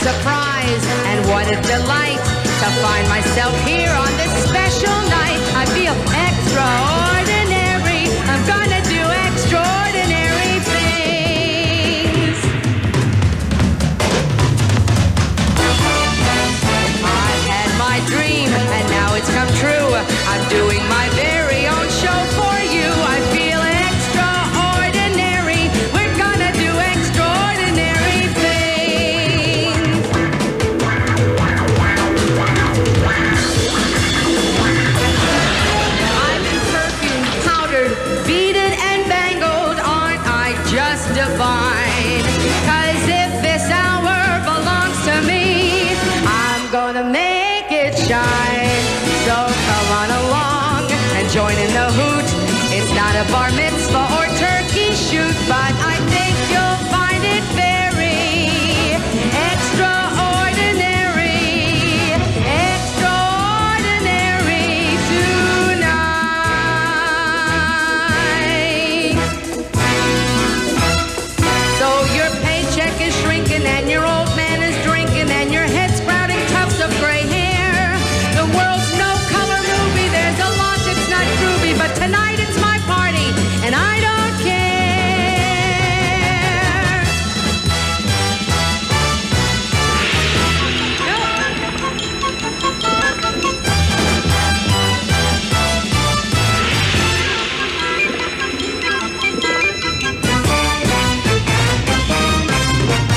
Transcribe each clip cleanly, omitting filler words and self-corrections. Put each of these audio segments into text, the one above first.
surprise and what a delight to find myself here on this special night. I feel extraordinary. I'm gonna do extraordinary things. I've had my dream and now it's come true. I'm doing my very own show for you. I feel extraordinary. We're gonna do extraordinary things. I'm in perfume, powdered, beaded, and bangled. Aren't I just divine? 'Cause if this hour belongs to me, I'm gonna make it shine. So come on along and join in the hoot. It's not a bar mitzvah or turkey shoot, but I think you'll find it very extraordinary, extraordinary tonight. So your paycheck is shrinking and your old man is drinking and your head sprouting tufts of gray hair. The world's no color movie. There's a lot that's not groovy, but tonight it's my party and I don't care.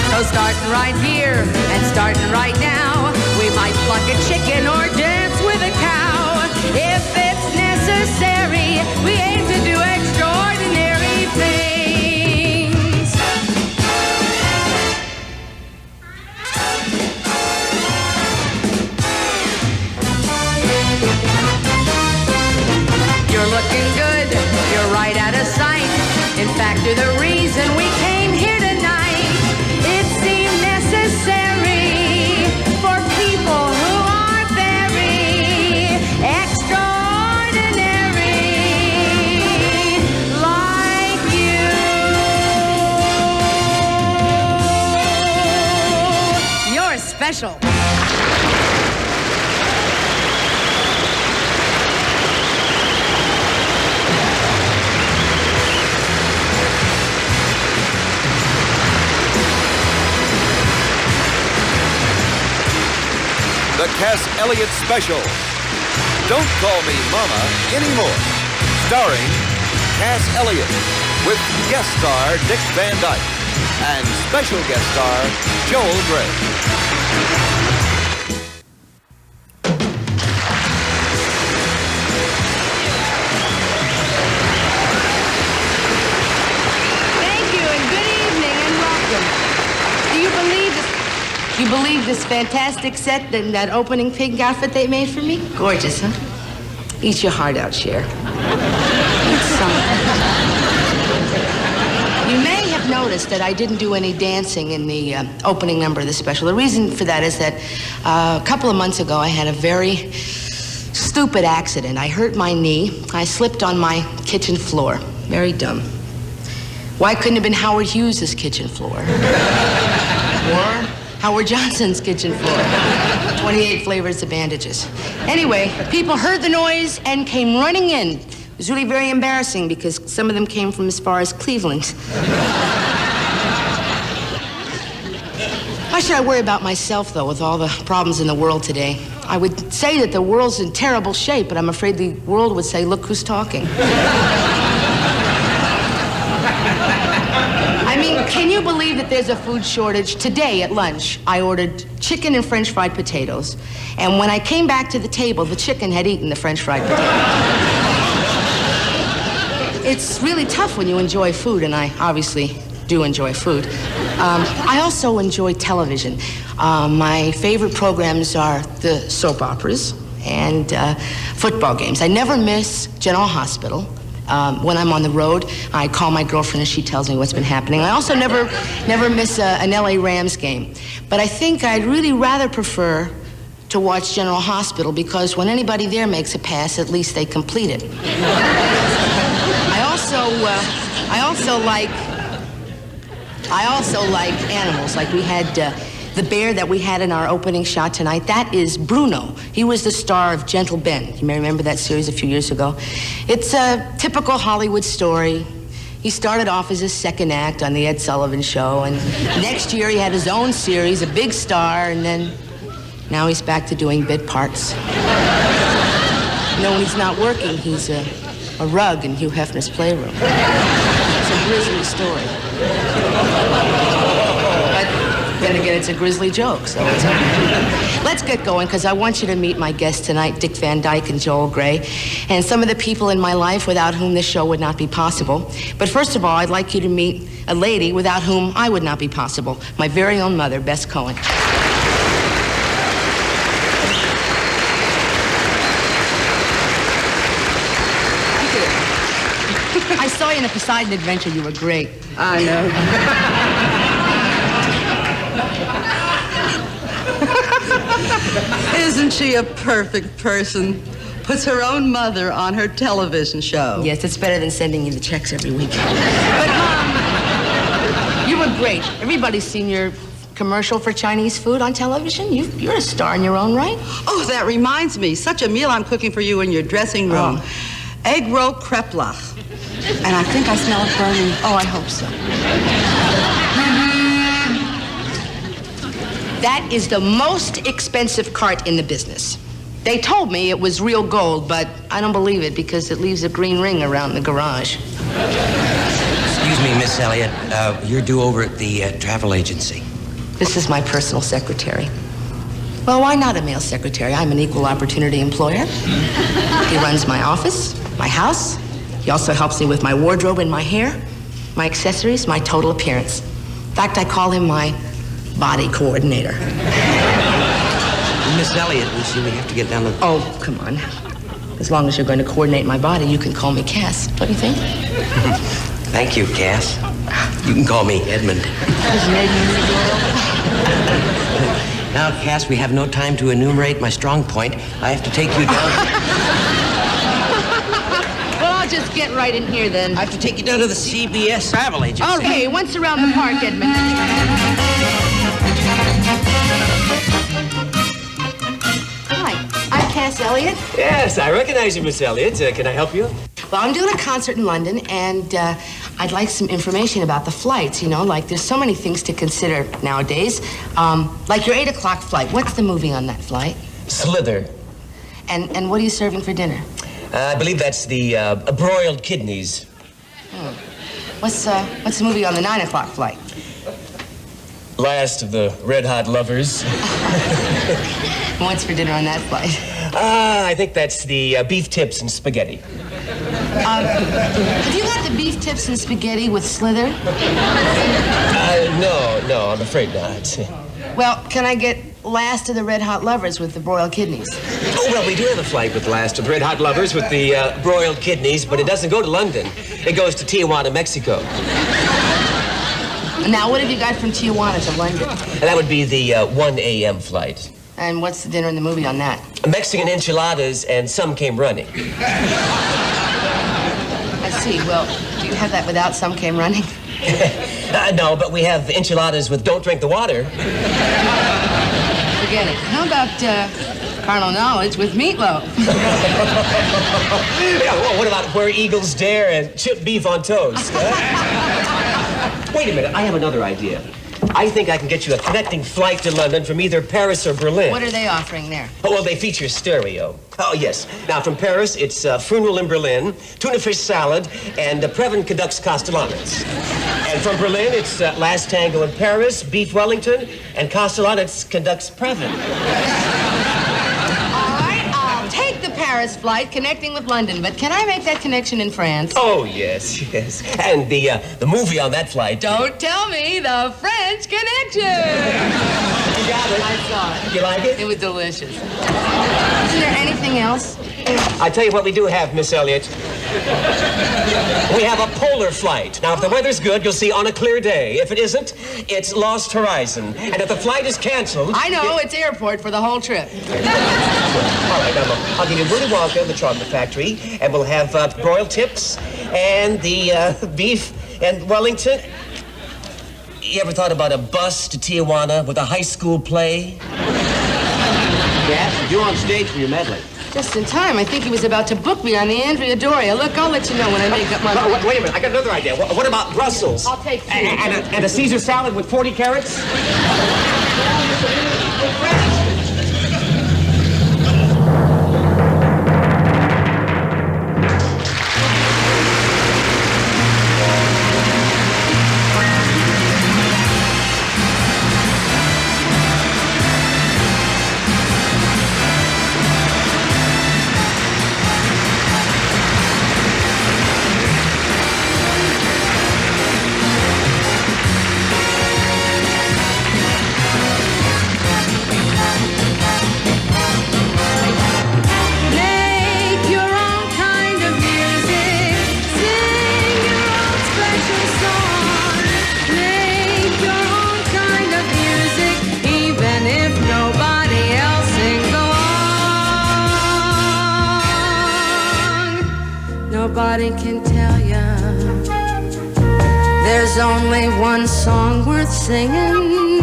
So starting right here and starting right now, we might pluck a chicken or dance with a cow. If it's necessary, we aim to do extraordinary things. You're looking good, you're right out of sight. In fact, you're the reason we came here tonight. It seemed necessary for people who are very extraordinary, like you. You're special. The Cass Elliot Special. Don't Call Me Mama Anymore. Starring Cass Elliot with guest star Dick Van Dyke and special guest star Joel Grey. Thank you and good evening and welcome. Do you believe this? You believe this fantastic set and that opening pink outfit they made for me? Gorgeous, huh? Eat your heart out, Cher. Eat some. You may have noticed that I didn't do any dancing in the opening number of the special. The reason for that is that a couple of months ago I had a very stupid accident. I hurt my knee. I slipped on my kitchen floor. Very dumb. Why couldn't it have been Howard Hughes' kitchen floor? Or Howard Johnson's kitchen floor. 28 flavors of bandages. Anyway, people heard the noise and came running in. It was really very embarrassing because some of them came from as far as Cleveland. Why should I worry about myself, though, with all the problems in the world today? I would say that the world's in terrible shape, but I'm afraid the world would say, look who's talking. I mean, can you believe that there's a food shortage? Today at lunch, I ordered chicken and French fried potatoes. And when I came back to the table, the chicken had eaten the French fried potatoes. It's really tough when you enjoy food, and I obviously do enjoy food. I also enjoy television. My favorite programs are the soap operas and football games. I never miss General Hospital. When I'm on the road, I call my girlfriend and she tells me what's been happening. I also never miss an LA Rams game. But I think I'd really rather prefer to watch General Hospital because when anybody there makes a pass, at least they complete it. I also like animals. Like we had The bear that we had in our opening shot tonight, that is Bruno. He was the star of Gentle Ben. You may remember that series a few years ago. It's a typical Hollywood story. He started off as a second act on the Ed Sullivan Show, and next year he had his own series, a big star, and then now he's back to doing bit parts. You know, when he's not working, he's a rug in Hugh Hefner's playroom. It's a grisly story. But then again, it's a grisly joke, so it's okay. Let's get going, because I want you to meet my guests tonight, Dick Van Dyke and Joel Grey, and some of the people in my life without whom this show would not be possible. But first of all, I'd like you to meet a lady without whom I would not be possible, my very own mother, Bess Cohen. I saw you in a Poseidon Adventure. You were great. I know. Isn't she a perfect person? Puts her own mother on her television show. Yes, it's better than sending you the checks every week. But, Mom, you were great. Everybody's seen your commercial for Chinese food on television. You're a star in your own right. Oh, that reminds me. Such a meal I'm cooking for you in your dressing room. Oh. Egg roll kreplach. And I think I smell it burning. Oh, I hope so. That is the most expensive cart in the business. They told me it was real gold, but I don't believe it because it leaves a green ring around the garage. Excuse me, Miss Elliott. You're due over at the travel agency. This is my personal secretary. Well, why not a male secretary? I'm an equal opportunity employer. He runs my office, my house. He also helps me with my wardrobe and my hair, my accessories, my total appearance. In fact, I call him my body coordinator. Miss Elliott, we see we have to get down to... Oh, come on. As long as you're going to coordinate my body, you can call me Cass. What do you think? Thank you, Cass. You can call me Edmund. Now, Cass, we have no time to enumerate my strong point. I have to take you down... Well, I'll just get right in here, then. I have to take you down to the CBS travel agency. Okay, once around the park, Edmund. Hi, I'm Cass Elliott. Yes, I recognize you, Miss Elliott. Can I help you? Well, I'm doing a concert in London, and I'd like some information about the flights, you know, like there's so many things to consider nowadays. Like your 8 o'clock flight. What's the movie on that flight? Slither. And what are you serving for dinner? I believe that's the broiled kidneys. What's the movie on the 9 o'clock flight? Last of the Red Hot Lovers. What's for dinner on that flight? I think that's the beef tips and spaghetti. Have you got the beef tips and spaghetti with Slither? No, I'm afraid not. Well, can I get Last of the Red Hot Lovers with the broiled kidneys? Oh, well, we do have a flight with Last of the Red Hot Lovers with the broiled kidneys, but it doesn't go to London. It goes to Tijuana, Mexico. Now, what have you got from Tijuana to London? And that would be the 1 a.m. flight. And what's the dinner in the movie on that? Mexican enchiladas, and some came running. I see. Well, do you have that without Some Came Running? No, but we have enchiladas with Don't Drink the Water. Forget it. How about carnal knowledge with meatloaf? Yeah, well, what about Where Eagles Dare and chipped beef on toast? Huh? Wait a minute, I have another idea. I think I can get you a connecting flight to London from either Paris or Berlin. What are they offering there? Oh, well, they feature stereo. Oh, yes. Now, from Paris, it's Funeral in Berlin, tuna fish salad, and Previn conducts Castellanos. And from Berlin, it's Last Tango in Paris, Beef Wellington, and Castellanos conducts Previn. All right, I'll take the Paris flight connecting with London, but can I make that connection in France? Oh, yes. And the movie on that flight... Don't tell me the French Connection! You got it. I saw it. You like it? It was delicious. Isn't there anything else? I tell you what we do have, Miss Elliott. We have a polar flight. Now, if the weather's good, you'll see On a Clear Day. If it isn't, it's Lost Horizon. And if the flight is canceled... I know, it's airport for the whole trip. All right, now, look, I'll give you Willy Wonka, the Chocolate Factory, and we'll have broiled tips and the beef and Wellington. You ever thought about a bus to Tijuana with a high school play? Cass, you're on stage for your medley. Just in time. I think he was about to book me on the Andrea Doria. Look, I'll let you know when I make up my mind. Oh, wait a minute, I got another idea. What about Brussels? I'll take two. And a Caesar salad with 40 carrots? Nobody can tell ya there's only one song worth singing.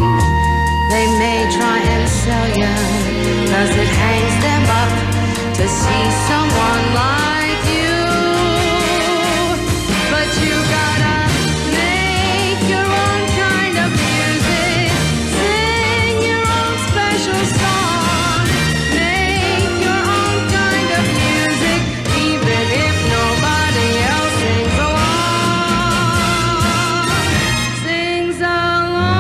They may try and sell ya, 'cause it hangs them up to see someone like you. But you gotta make your own kind of music, sing your own special song, make your own kind of music, even if nobody else sings along. Sings along.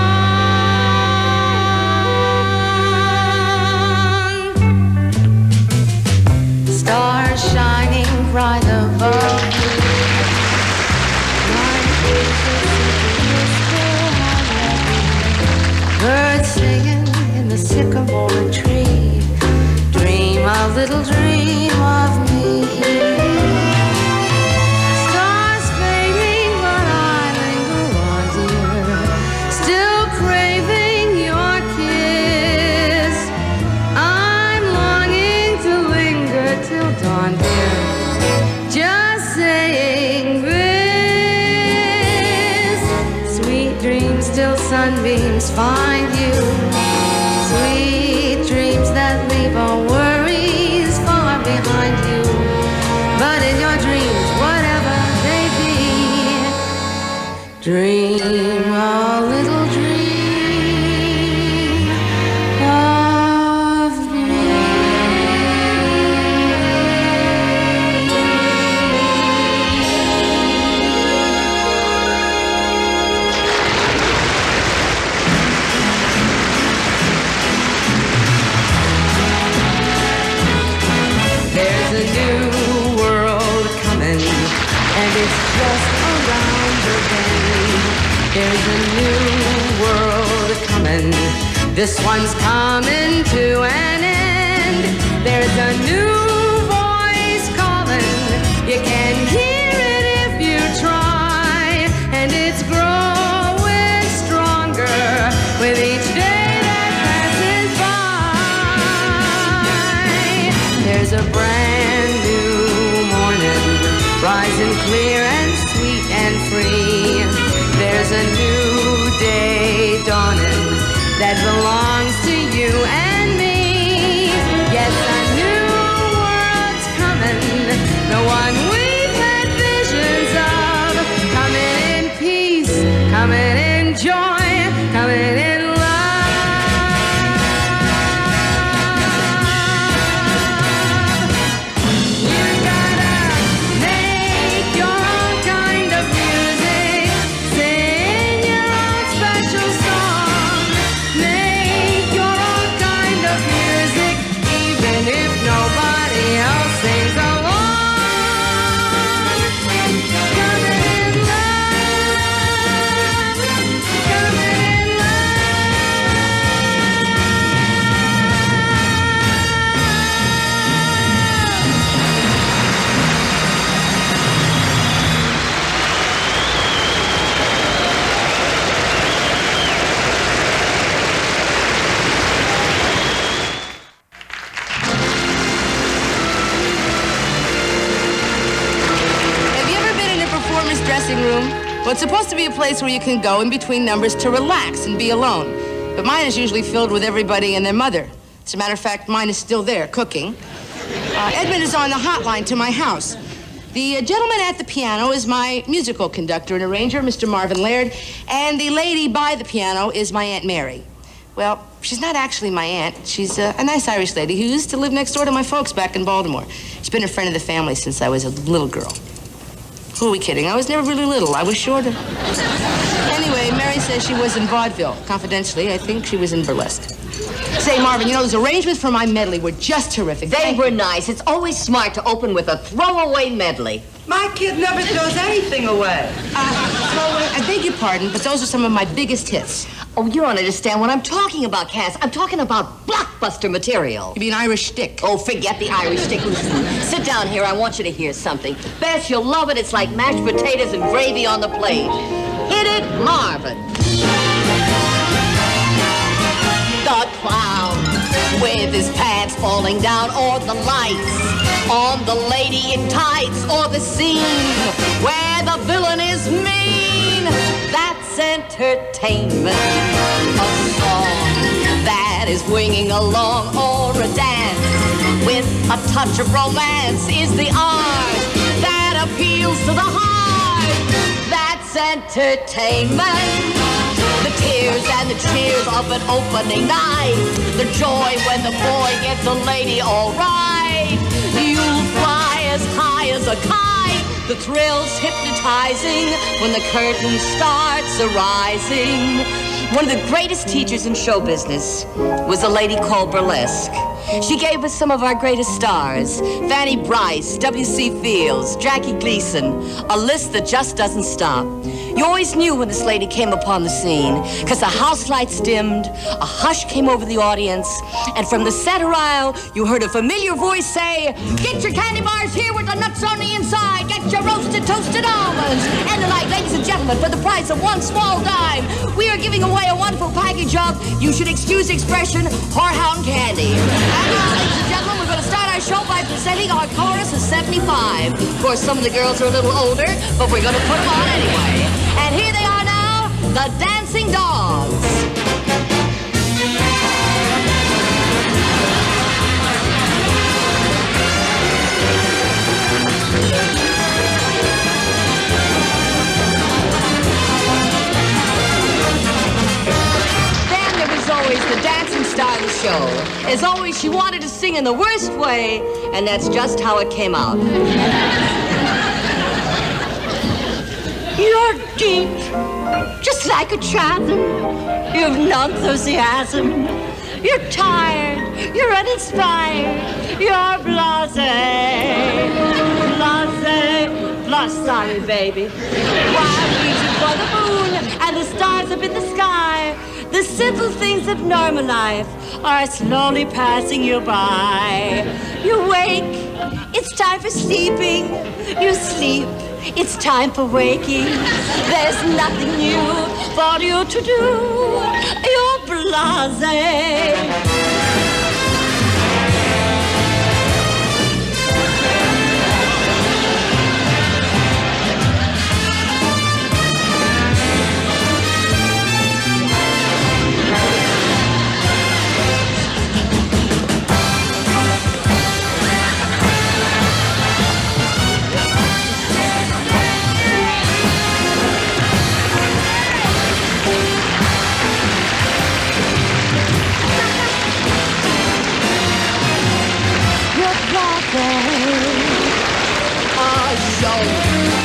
Stars shining bright above you. Birds singing in the sycamore tree. Dream a little dream of me. Stars fading, but I linger on, dear. Still craving your kiss. I'm longing to linger till dawn, dear. Just saying this. Sweet dreams till sunbeams find you. Sweet dreams that leave all worries far behind you. But in your dreams, whatever they be, dream a little dream of me. There's a new world coming, and it's just around the bend. There's a new world coming, this one's coming to an end. There's a new voice calling, you can hear it if you try, and it's growing stronger with each day that passes by. There's a brand new morning, rising clear and sweet and free. There's a new day dawning that belongs to you and me. Yes, a new world's coming, the one we've had visions of, coming in peace, coming it's supposed to be a place where you can go in between numbers to relax and be alone. But mine is usually filled with everybody and their mother. As a matter of fact, mine is still there, cooking. Edmund is on the hotline to my house. The gentleman at the piano is my musical conductor and arranger, Mr. Marvin Laird, and the lady by the piano is my Aunt Mary. Well, she's not actually my aunt. She's a nice Irish lady who used to live next door to my folks back in Baltimore. She's been a friend of the family since I was a little girl. Who are we kidding? I was never really little. I was shorter. Anyway, Mary says she was in vaudeville. Confidentially, I think she was in burlesque. Say, Marvin, you know, those arrangements for my medley were just terrific. They were nice. It's always smart to open with a throwaway medley. My kid never throws anything away. I beg your pardon, but those are some of my biggest hits. Oh, you don't understand what I'm talking about, Cass. I'm talking about blockbuster material. You mean Irish stick? Oh, forget the Irish stick. Listen, sit down here. I want you to hear something. Bess, you'll love it. It's like mashed potatoes and gravy on the plate. Hit it, Marvin. The clown with his pants falling down, or the lights on the lady in tights, or the scene where the villain is mean. That's entertainment. A song that is winging along, or a dance with a touch of romance is the art that appeals to the heart. That's entertainment. The tears and the cheers of an opening night. The joy when the boy gets a lady all right. You'll fly as high as a kite. The thrill's hypnotizing when the curtain starts arising. One of the greatest teachers in show business was a lady called Burlesque. She gave us some of our greatest stars. Fanny Brice, W.C. Fields, Jackie Gleason. A list that just doesn't stop. You always knew when this lady came upon the scene, because the house lights dimmed, a hush came over the audience, and from the center aisle, you heard a familiar voice say, "Get your candy bars here with the nuts on the inside. Get your roasted, toasted almonds." And tonight, ladies and gentlemen, for the price of one small dime, we are giving away a wonderful package of, you should excuse the expression, whorehound candy. And now, ladies and gentlemen, we're going to start our show by presenting our chorus of 75. Of course, some of the girls are a little older, but we're going to put them on anyway. And here they are now, the Dancing Dogs. Then there was always the dancing star of the show. As always, she wanted to sing in the worst way, and that's just how it came out. You're deep, just like a chasm. You've no enthusiasm. You're tired, you're uninspired, you're blasé. Blasé, sorry, baby. While reaching for the moon and the stars up in the sky, the simple things of normal life are slowly passing you by. You wake, it's time for sleeping. You sleep, it's time for waking. There's nothing new for you to do. You're blasé.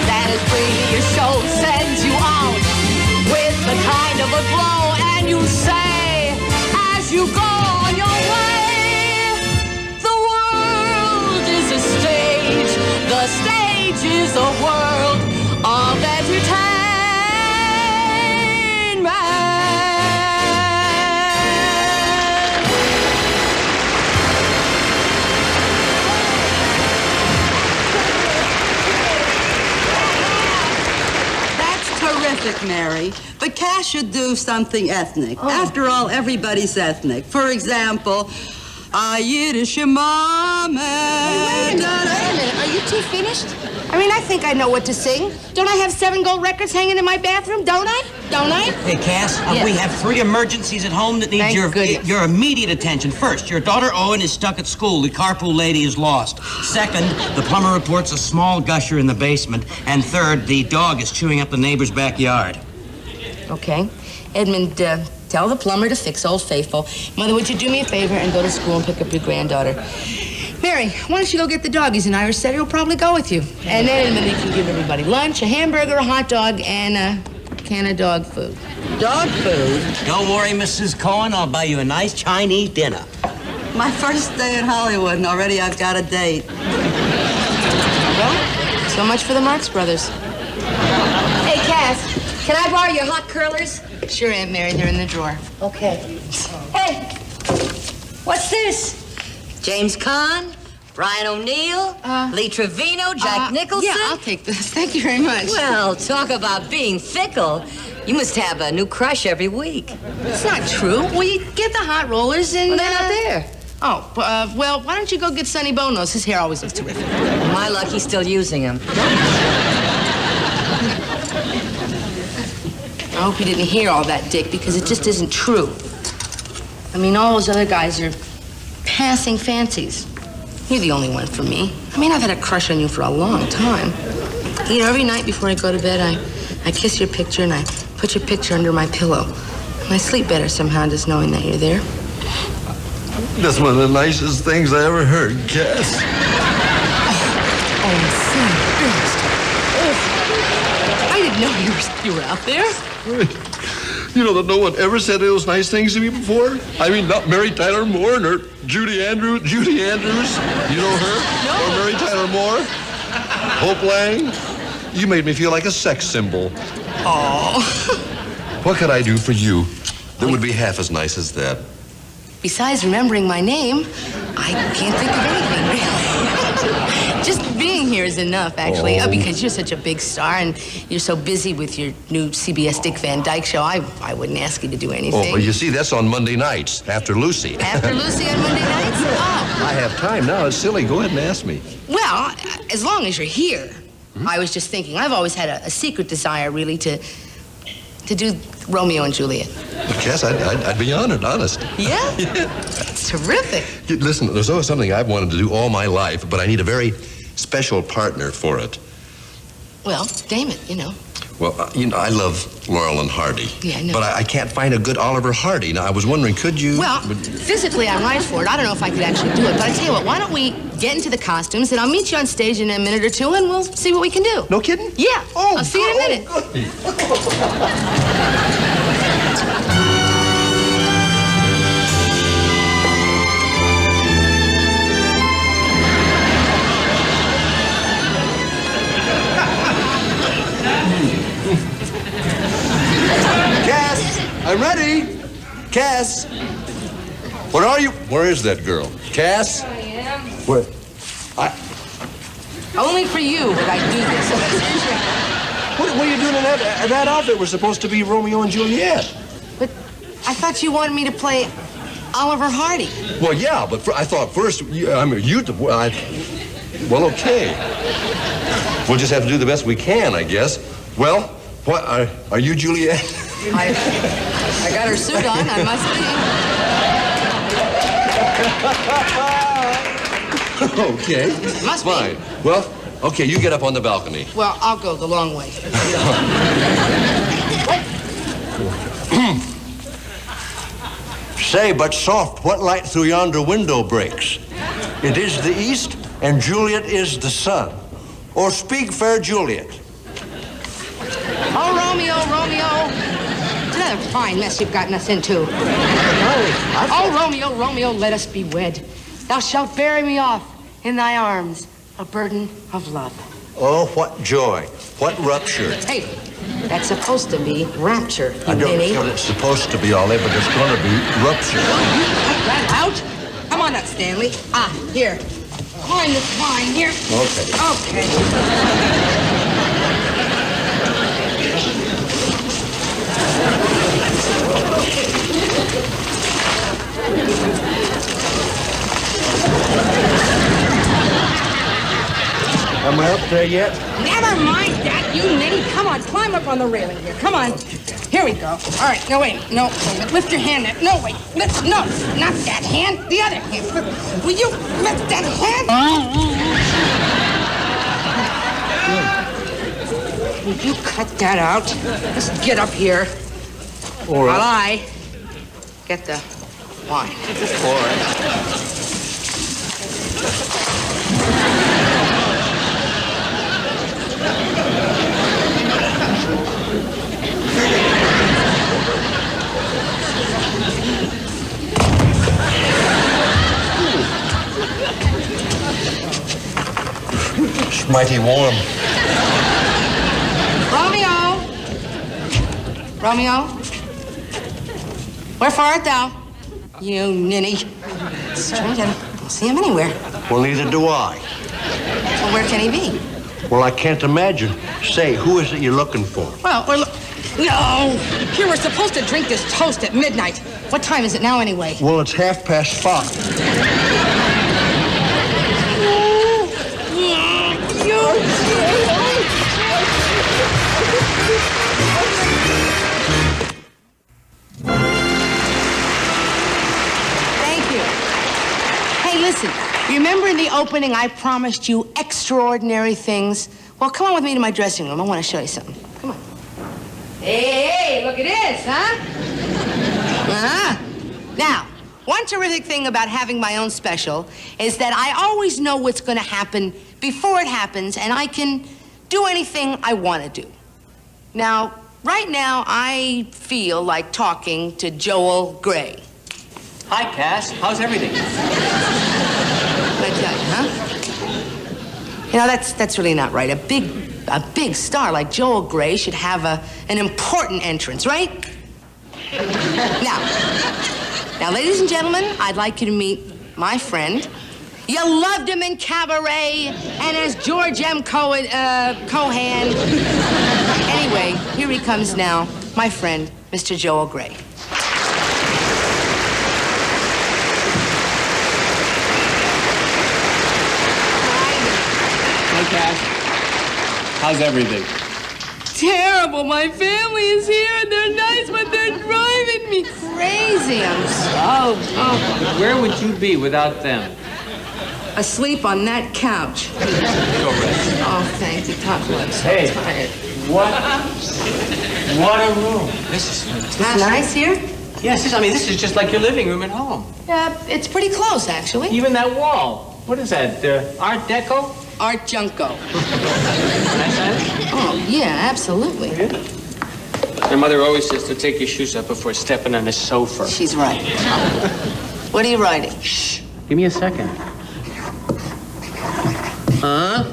That is bringing your show sends you out with the kind of a glow, and you say as you go on your way, the world is a stage, the stage is a world of entertainment. Terrific, Mary. But Cass should do something ethnic. After all, everybody's ethnic. For example, Yiddish mama. Wait a minute. Are you two finished? I mean, I think I know what to sing. Don't I have 7 gold records hanging in my bathroom? Don't I? Don't I? Hey, Cass, Yes. we have 3 emergencies at home that need Thank goodness. your immediate attention. First, your daughter Owen is stuck at school. The carpool lady is lost. Second, the plumber reports a small gusher in the basement. And third, the dog is chewing up the neighbor's backyard. Okay. Edmund, tell the plumber to fix Old Faithful. Mother, would you do me a favor and go to school and pick up your granddaughter? Mary, why don't you go get the dog? He's an Irish setter. He'll probably go with you. And then Edmund, you can give everybody lunch, a hamburger, a hot dog, and a can of dog food. Dog food? Don't worry, Mrs. Cohen. I'll buy you a nice Chinese dinner. My first day in Hollywood, and already I've got a date. Well, so much for the Marx Brothers. Hey, Cass, can I borrow your hot curlers? Sure, Aunt Mary, they're in the drawer. Okay. Hey, what's this? James Caan, Brian O'Neill, Lee Trevino, Jack Nicholson? Yeah, I'll take this. Thank you very much. Well, talk about being fickle. You must have a new crush every week. It's not true. Well, you get the hot rollers and... Well, they're not there. Oh, well, why don't you go get Sonny Bonos? His hair always looks terrific. My luck, he's still using them. I hope you didn't hear all that, Dick, because it just isn't true. I mean, all those other guys are passing fancies. You're the only one for me. I mean, I've had a crush on you for a long time. You know, every night before I go to bed, I kiss your picture and I put your picture under my pillow. And I sleep better somehow just knowing that you're there. That's one of the nicest things I ever heard, Cass. Oh, I'm so earnest. Oh, I didn't know you were out there. You know that no one ever said those nice things to me before? I mean, not Mary Tyler Moore nor Judy Andrews. Judy Andrews, you know her? No. Or Mary Tyler Moore? Hope Lang? You made me feel like a sex symbol. Oh. What could I do for you that would be half as nice as that? Besides remembering my name, I can't think of anything, really. Just being here is enough, actually, because you're such a big star and you're so busy with your new CBS Dick Van Dyke show, I wouldn't ask you to do anything. Oh, well, you see, that's on Monday nights, after Lucy. After Lucy on Monday nights? Oh. I have time now. It's silly. Go ahead and ask me. Well, as long as you're here. I was just thinking, I've always had a secret desire, really, to do Romeo and Juliet. Cass, I'd be honored, honest. Yeah? Yeah. It's terrific. Listen, there's always something I've wanted to do all my life, but I need a very special partner for it. Well, name it, you know. Well, you know, I love Laurel and Hardy. Yeah, I know. But I can't find a good Oliver Hardy. Now, I was wondering, could you... Well, physically, I'm right for it. I don't know if I could actually do it. But I tell you what, why don't we get into the costumes, and I'll meet you on stage in a minute or two, and we'll see what we can do. No kidding? Yeah. Oh, I'll see you in a minute. Cass, I'm ready. Cass. Where are you? Where is that girl? Cass? I am. Where? Only for you would I do this. What are you doing in that outfit? We're supposed to be Romeo and Juliet. But I thought you wanted me to play Oliver Hardy. Well, yeah, but I thought first, well, okay. We'll just have to do the best we can, I guess. Well, what, are you Juliet? I got her suit on, I must be. Okay. Must be. Fine. Well, okay, you get up on the balcony. Well, I'll go the long way. Say, but soft, what light through yonder window breaks? It is the east, and Juliet is the sun. Or speak, fair Juliet. Oh, Romeo, Romeo. It's another fine mess you've gotten us into. Oh, Romeo, Romeo, let us be wed. Thou shalt bear me off in thy arms, a burden of love. Oh, what joy, what rupture. Hey, that's supposed to be rapture, I you don't ninny. know what it's supposed to be, Ollie, but it's going to be rupture. Cut that out. Come on up, Stanley. Here. Climb this vine here. Okay. Am I up there yet? Never mind that, you ninny. Come on, climb up on the railing here. Come on. Here we go. All right, no, wait. No, lift your hand. No, wait. Lift, no, not that hand. The other hand. Will you lift that hand? Will you cut that out? Just get up here. All right. While I get the wine. All right. It's mighty warm. Romeo? Wherefore art thou? You ninny. Strange, I don't see him anywhere. Well, neither do I. Well, where can he be? Well, I can't imagine. Say, who is it you're looking for? Well, no! Here, we're supposed to drink this toast at midnight. What time is it now, anyway? Well, it's 5:30. Thank you. Hey, listen. Remember in the opening I promised you extraordinary things? Well, come on with me to my dressing room. I want to show you something. Come on. Hey, look at this, huh? Now, one terrific thing about having my own special is that I always know what's going to happen before it happens, and I can do anything I want to do. Now, right now, I feel like talking to Joel Grey. Hi, Cass. How's everything? What I tell you, huh? You know, that's really not right. A big star like Joel Grey should have an important entrance, right? Now, ladies and gentlemen, I'd like you to meet my friend. You loved him in Cabaret and as George M. Cohan. Anyway, here he comes now, my friend, Mr. Joel Grey. Hey, Cash. How's everything? Terrible. My family is here and they're nice, but they're driving me crazy. I'm so... Where would you be without them? Asleep on that couch. Go rest. Oh, thank you. Top one. So Hey. tired. What a room. This is Nice here? Yes, this is just like your living room at home. Yeah, it's pretty close, actually. Even that wall. What is that? Art Deco? Art Junko. Nice, huh? Oh, yeah, absolutely. My mother always says to take your shoes up before stepping on the sofa. She's right. What are you writing? Shh. Give me a second. Huh?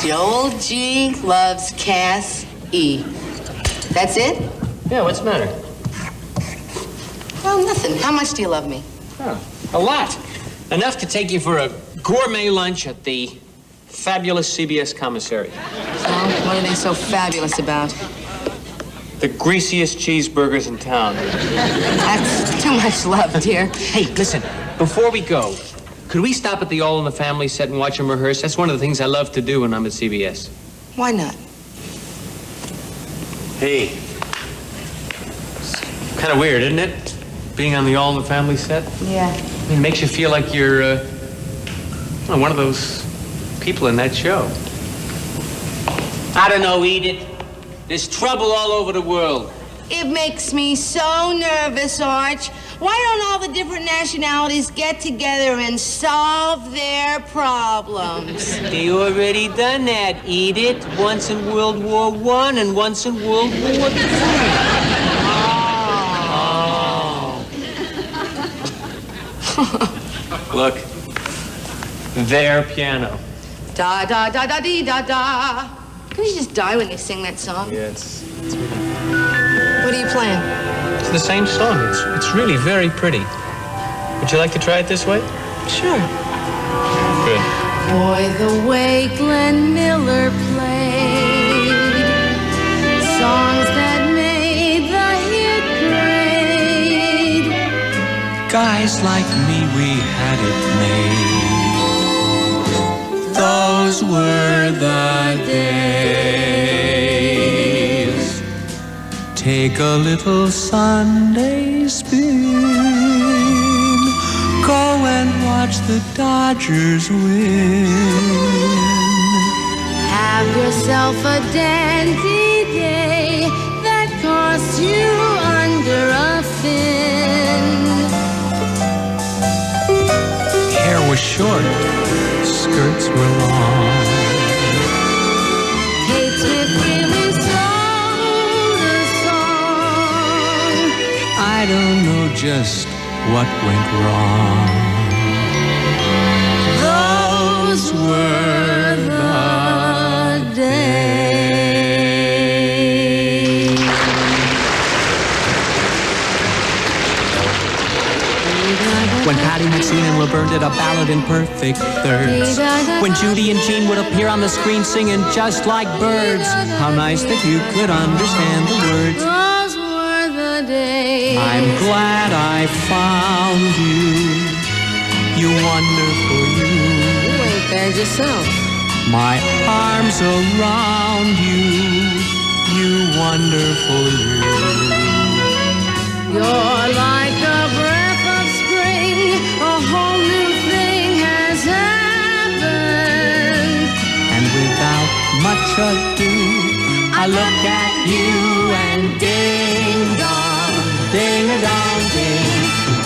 Joel G. loves Cass E. That's it? Yeah, what's the matter? Well, nothing. How much do you love me? Oh, a lot. Enough to take you for a gourmet lunch at the fabulous CBS commissary. Oh, what are they so fabulous about? The greasiest cheeseburgers in town. That's too much love, dear. Hey, listen, before we go, could we stop at the All in the Family set and watch them rehearse? That's one of the things I love to do when I'm at CBS. Why not? Hey. Kind of weird, isn't it? Being on the All in the Family set? Yeah. It makes you feel like you're one of those people in that show. I don't know, Edith. There's trouble all over the world. It makes me so nervous, Arch. Why don't all the different nationalities get together and solve their problems? They already done that, Edith. Once in World War I and once in World War II. Look, their piano. Da da da da dee da da. Can you just die when you sing that song? Yeah, it's What are you playing? It's the same song. It's really very pretty. Would you like to try it this way? Sure. Good. Boy, the way Glenn Miller played songs that made the hit guys like me, we had it made. Those were the days. Take a little Sunday spin. Go and watch the Dodgers win. Have yourself a dandy day that costs you under a fin. Hair was short, skirts were long. Kate Smith really sold a song. I don't know just what went wrong. Those were the days. When Patty Maxine and Laverne did a ballad in perfect thirds. When Judy and Jean would appear on the screen singing just like birds. How nice that you could understand the words. Those were the days. I'm glad I found you, you wonderful you. You ain't bad yourself. My arms around you, you wonderful you. You're like a breath of spring, a whole new thing has happened. And without much ado, I look at you and ding-dong, ding-a-dong, ding,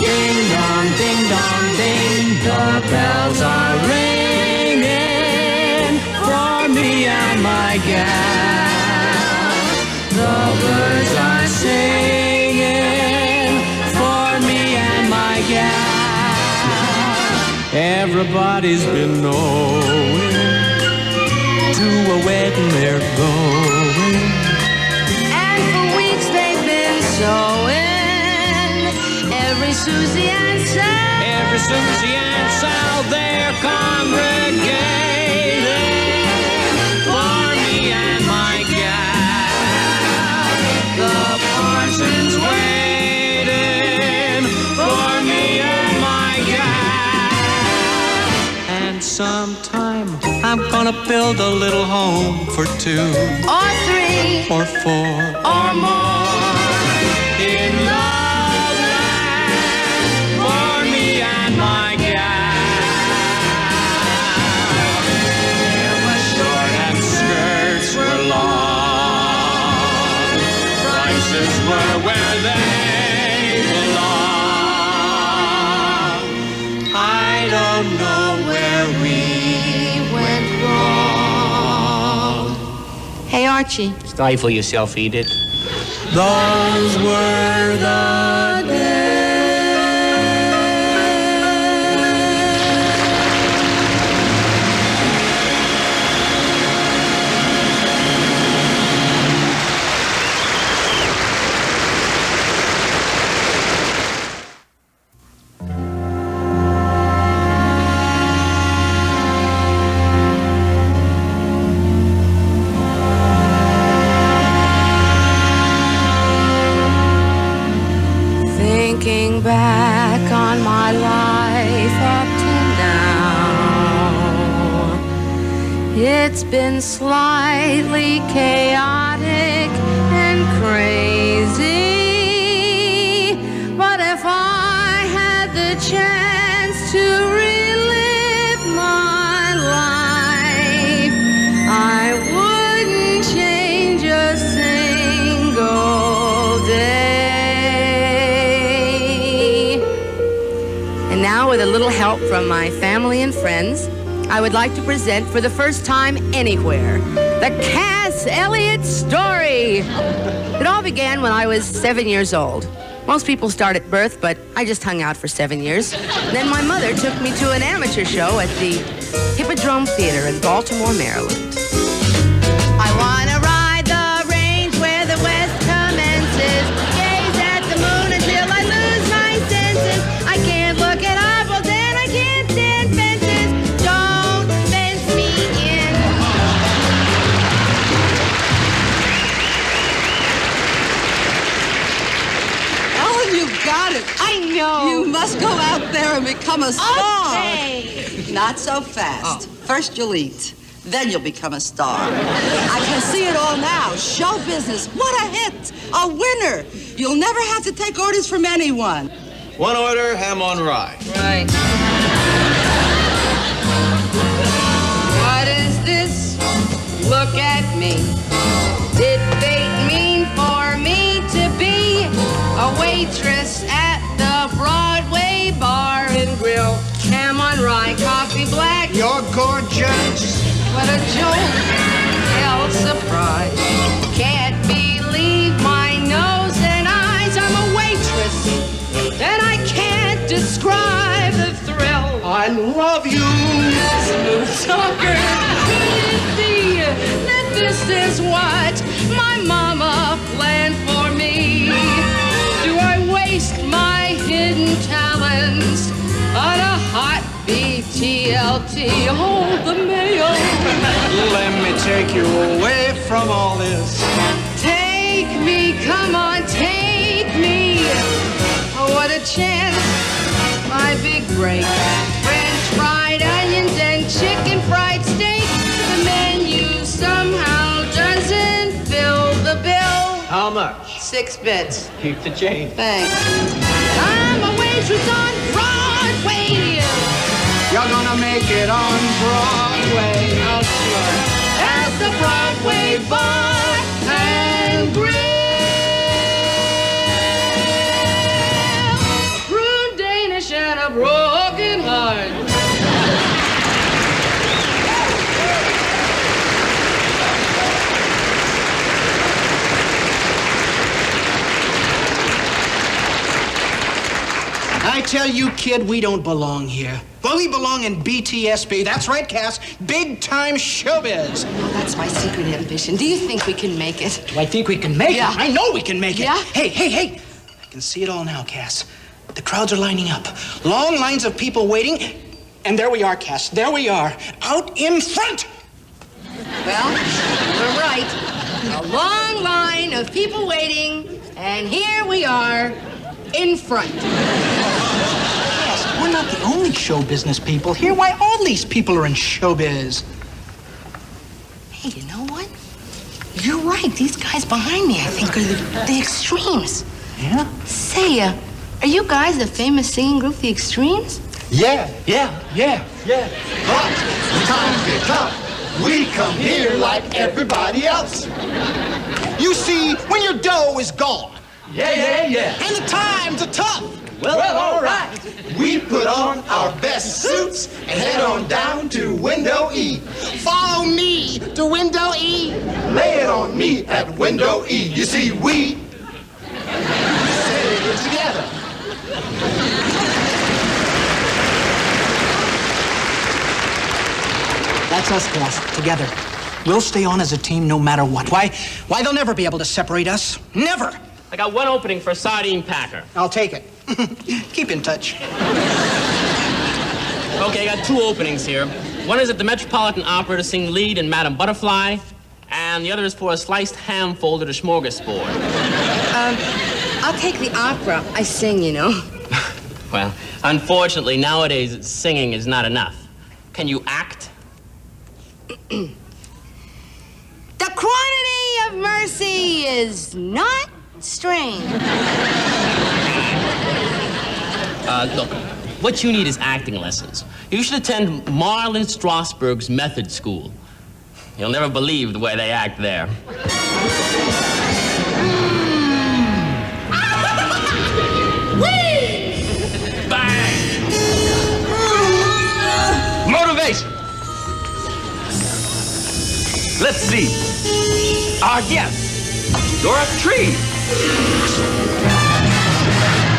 ding-dong, ding-dong, ding. The bells are ringing for me and my gal. The birds are singing for me and my gal. Everybody's been knowing to a wedding they're going. And for weeks they've been sewing. Every Susie and Sal. Every Susie and Sal, they're congregating for me and my gal. The parson's waiting for me and my gal. And sometime I'm gonna build a little home for 2 or 3 or 4 or more in love land for me and my gal. Hair was short and skirts were long. Prices were where they belong. I don't know where we went wrong. Hey, Archie. Stifle yourself, Edith. Those were the Thinking back on my life up to now, it's been slightly chaotic and crazy. But if I had the chance to relive my life, I wouldn't change a single day. And now, with a little help from my family and friends, I would like to present for the first time anywhere the Cass Elliot story. It all began when I was 7 years old. Most people start at birth, but I just hung out for 7 years. Then my mother took me to an amateur show at the Hippodrome Theater in Baltimore, Maryland. I wanna ride the range where the west commences, gaze at the moon until I lose my senses. I can't look at eyeballs and I can't stand fences. Don't fence me in. Ellen, you've got it. I know. You must go out there and become a star. Okay. Not so fast. First you'll eat, then you'll become a star. I can see it all now. Show business. What a hit. A winner. You'll never have to take orders from anyone. One order, ham on rye. Right. What is this? Look at me. Did fate mean for me to be a waitress at the Broadway Bar and Grill? Ham on rye, coffee black. You're gorgeous. What a jolt. Hell surprise. Can't believe my nose and eyes. I'm a waitress. And I can't describe the thrill. I love you. Smooth talker. Could it be that this is what my mama planned for me? Do I waste my hidden talents on a hot BTLT? Hold the mail. Let me take you away from all this. Take me, come on, take me. Oh, what a chance, my big break. French fried onions and chicken fried steak. The menu somehow doesn't fill the bill. How much? 6 bits. Keep the change. Thanks. I'm a waitress on Broadway. You're gonna make it on Broadway. Oh, sure. At the Broadway Bar and Grill. A prune Danish and a broken heart. I tell you, kid, we don't belong here. Well, we belong in BTSB. That's right, Cass. Big-time showbiz. Oh, that's my secret ambition. Do you think we can make it? Do I think we can make Yeah. it? I know we can make it. Yeah? Hey. I can see it all now, Cass. The crowds are lining up. Long lines of people waiting. And there we are, Cass. There we are. Out in front. Well, we're right. A long line of people waiting, and here we are in front. Cass, we're not the only show business people here. Why, all these people are in showbiz. Hey, you know what? You're right. These guys behind me, I think, are the Extremes. Yeah? Say, are you guys the famous singing group, the Extremes? Yeah. But when times get tough, we come here like everybody else. You see, when your dough is gone. Yeah. And the times are tough. Well, all right. We put on our best suits and head on down to Window E. Follow me to Window E. Lay it on me at Window E. You see, we say it together. That's us, Cass, together. We'll stay on as a team no matter what. Why, they'll never be able to separate us. Never. I got one opening for a sardine packer. I'll take it. Keep in touch. Okay, I got 2 openings here. One is at the Metropolitan Opera to sing lead in Madame Butterfly, and the other is for a sliced ham fold at a smorgasbord. I'll take the opera. I sing, you know. Well, unfortunately, nowadays, singing is not enough. Can you act? The quantity of mercy is not strange. Look, what you need is acting lessons. You should attend Marlon Strasberg's method school. You'll never believe the way they act there. Bang! Motivation. Let's see. Our guest, Dora Tree.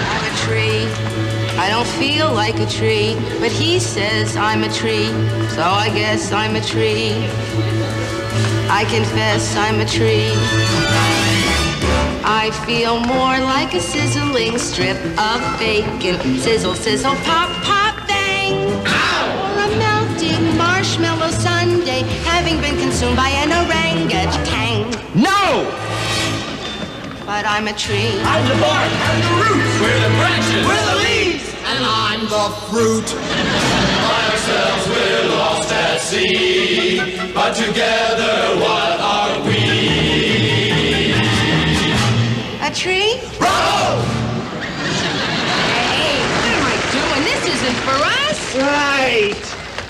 I'm a tree. I don't feel like a tree, but he says I'm a tree, so I guess I'm a tree. I confess I'm a tree. I feel more like a sizzling strip of bacon. Sizzle, sizzle, pop, pop, bang. Or a melting marshmallow sundae, having been consumed by an orangutan. No! but I'm a tree. I'm the bark, I'm the roots. We're the branches. We're the leaves. And I'm the fruit. By ourselves we're lost at sea, but together what are we? A tree? Bravo! Hey, what am I doing? This isn't for us. Right.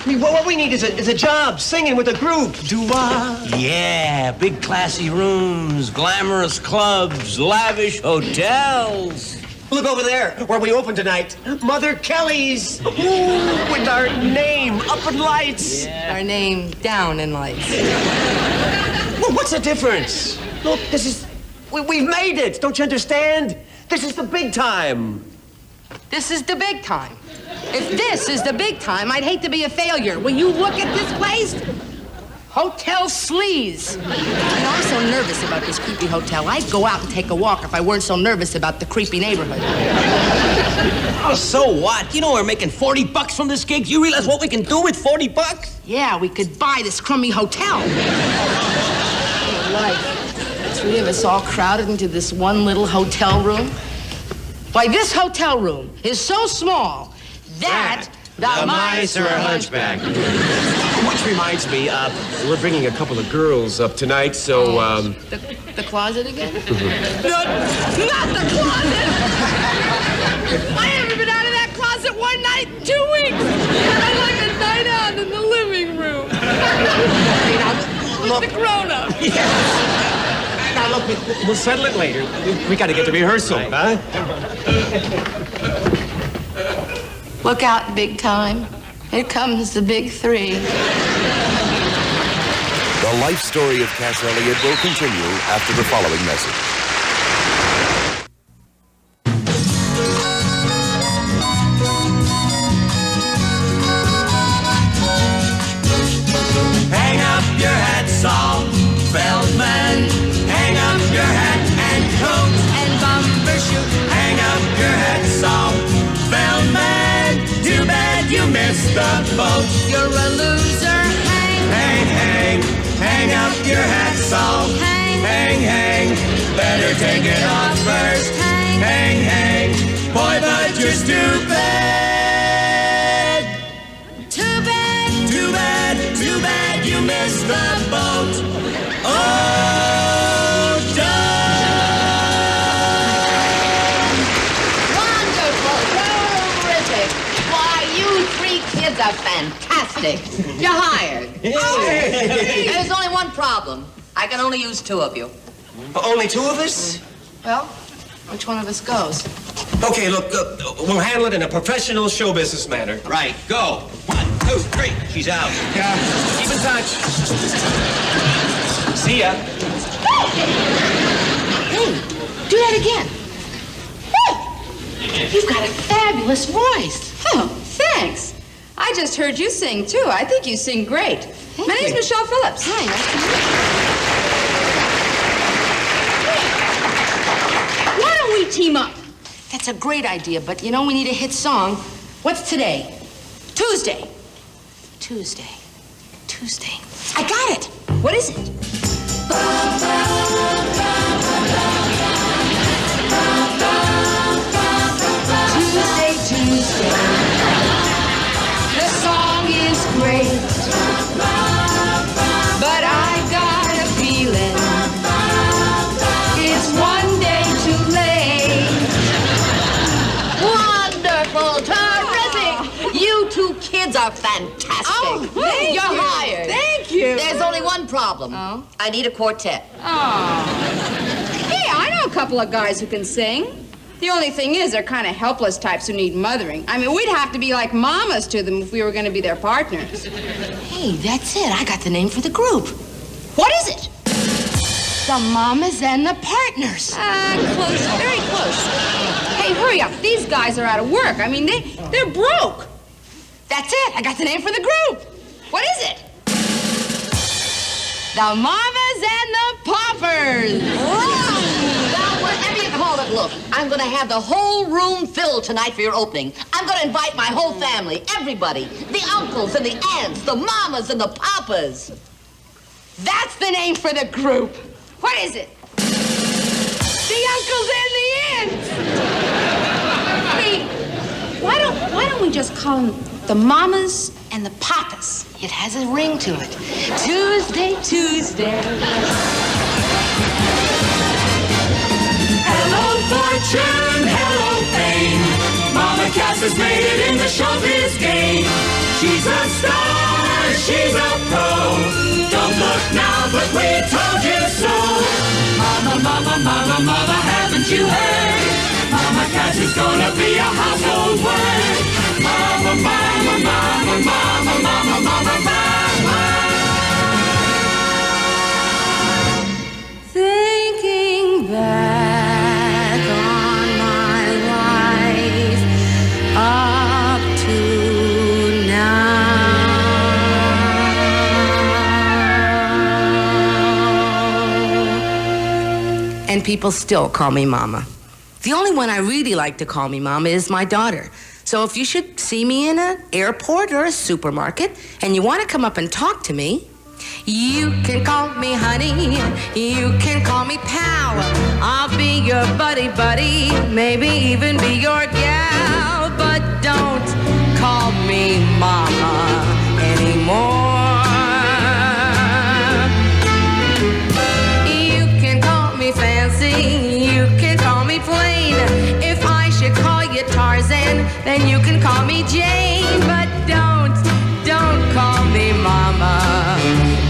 I mean, what we need is a job singing with a group. Do-wah. Yeah, big classy rooms, glamorous clubs, lavish hotels. Look over there, where we open tonight. Mother Kelly's. Ooh, with our name up in lights. Our name down in lights. Well, what's the difference? Look, this is... We've made it. Don't you understand? This is the big time. This is the big time. If this is the big time, I'd hate to be a failure. Will you look at this place? Hotel Sleaze. You know, I'm so nervous about this creepy hotel. I'd go out and take a walk if I weren't so nervous about the creepy neighborhood. Oh, so what? You know we're making $40 from this gig. You realize what we can do with $40? Yeah, we could buy this crummy hotel. Like, 3 of us all crowded into this one little hotel room. Why, this hotel room is so small that the mice are a hunchback. Which reminds me, we're bringing a couple of girls up tonight, so, The closet again? Not the closet! I haven't been out of that closet one night in 2 weeks. I'd like a night out in the living room. With the grown-ups. Now, look, we'll settle it later. We gotta get to rehearsal, huh? Look out, big time. Here comes the big 3. The life story of Cass Elliot will continue after the following message. Hang up your hat, Saul Feldman. Hang up your hat and coat and bumper shoot. Hang up your hat, Saul Feldman. Too bad you missed the boat. You're a loser. Hang, hang, hang up your hat, Saul. Hang, hang. Better take it off first. Hang, hang. Boy, but you're stupid. Too bad. Too bad, too bad you missed the boat. Oh, Wonderful. Terrific. Why, you 3 kids are fantastic. You're hired. There's only one problem. I can only use 2 of you. Only 2 of us? Well, which one of us goes? Okay, look, we'll handle it in a professional show business manner. Right, go. 1, 2, 3. She's out. Yeah, keep in touch. See ya. Hey, do that again. Woo! You've got a fabulous voice. Oh, thanks. I just heard you sing, too. I think you sing great. My name's you. Michelle Phillips. Hi, nice to meet you. Why don't we team up? That's a great idea, but you know, we need a hit song. What's today? Tuesday. Tuesday. I got it. What is it? Tuesday. The song is great, but I got a feeling it's one day too late. Wonderful. Terrific. You 2 kids are fantastic. Oh, thank You're you. hired. Thank you. There's only one problem. Oh? I need a quartet. Oh. Hey, I know a couple of guys who can sing. The only thing is, they're kind of helpless types who need mothering. I mean, we'd have to be like mamas to them if we were going to be their partners. Hey, that's it. I got the name for the group. What is it? The Mamas and the Partners. Close. Very close. Hey, hurry up. These guys are out of work. I mean, they're broke. That's it. I got the name for the group. What is it? The Mamas and the Paupers. Now, whatever you call it, look, I'm going to have the whole room filled tonight for your opening. I'm going to invite my whole family, everybody. The uncles and the aunts, the mamas and the papas. That's the name for the group. What is it? The just call them the mamas and the papas. It has a ring to it. Tuesday, Tuesday. Hello, fortune, hello, fame. Mama Cass has made it in the showbiz game. She's a star, she's a pro. Don't look now, but we told you so. Mama, mama, mama, mama, haven't you heard? Mama Cass is gonna be a household word. Mama, mama, mama, mama, mama, mama, mama. Thinking back on my life up to now. And people still call me Mama. The only one I really like to call me Mama is my daughter. So if you should see me in an airport or a supermarket and you want to come up and talk to me, you can call me honey, you can call me pal. I'll be your buddy, maybe even be your gal. But don't call me Mama anymore. You can call me fancy, you can call me plain. If I should call you Tarzan, then you can call me Jane. But don't call me Mama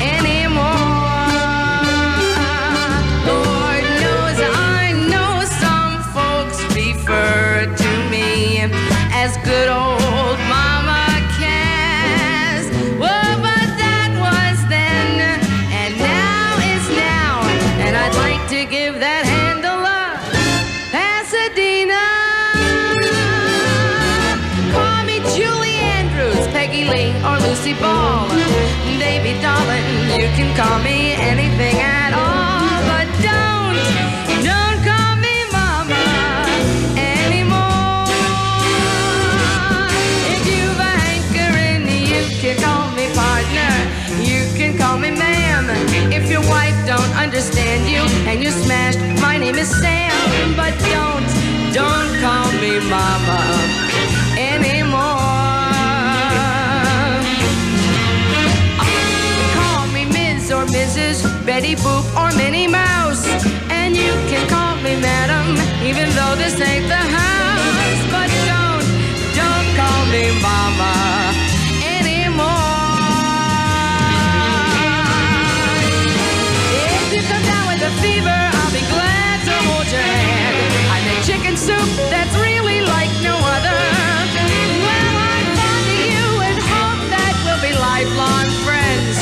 anymore. Lord knows I know some folks refer to me as good old Mama Cass. Well, but that was then, and now is now. And I'd like to give that handle a Pasadena. Call me Julie Andrews, Peggy Lee, or Lucy Ball. Baby darling, you can call me anything at all. But don't call me Mama anymore. If you've a hankering, you can call me partner. You can call me ma'am. If your wife don't understand you and you're smashed, my name is Sam. But don't call me Mama anymore. Call me Ms. or Mrs., Betty Boop or Minnie Mouse. And you can call me Madam, even though this ain't the house. But don't call me Mama anymore. If you come down with a fever, I'll be glad to hold your hand. I make chicken soup that's really like no other. Well, I'm fond of you and hope that we'll be lifelong friends.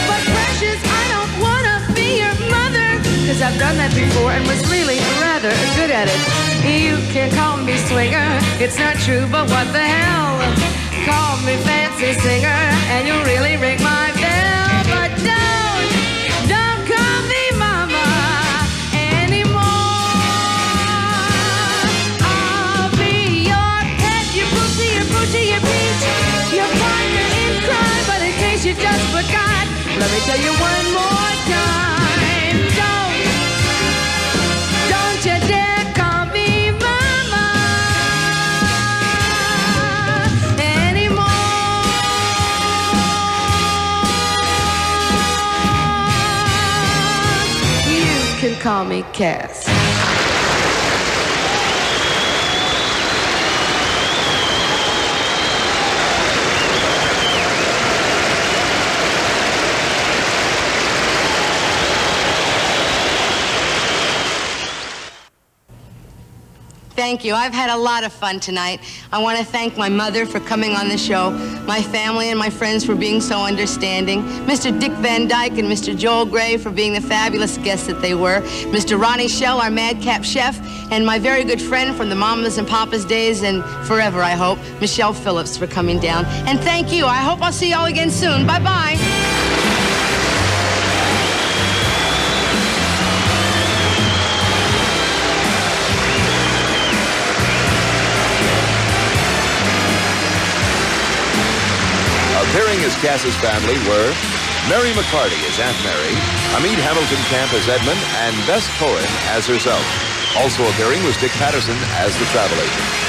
But precious, I don't wanna be your mother, 'cause I've done that before and was really rather good at it. You can call me swinger, it's not true, but what the hell? Call me fancy singer, and you'll really ring my bell. But don't call me Mama anymore. I'll be your pet, your booty, your booty, your peach, your partner in crime. But in case you just forgot, let me tell you one more time. Don't you dare call me Mama anymore. You can call me Cass. Thank you. I've had a lot of fun tonight. I want to thank my mother for coming on the show, my family and my friends for being so understanding, Mr. Dick Van Dyke and Mr. Joel Gray for being the fabulous guests that they were, Mr. Ronnie Shell, our madcap chef, and my very good friend from the Mamas and Papas days and forever, I hope, Michelle Phillips, for coming down. And thank you. I hope I'll see y'all again soon. Bye-bye. Appearing as Cass's family were Mary McCarty as Aunt Mary, Hamid Hamilton Camp as Edmund, and Bess Cohen as herself. Also appearing was Dick Patterson as the travel agent.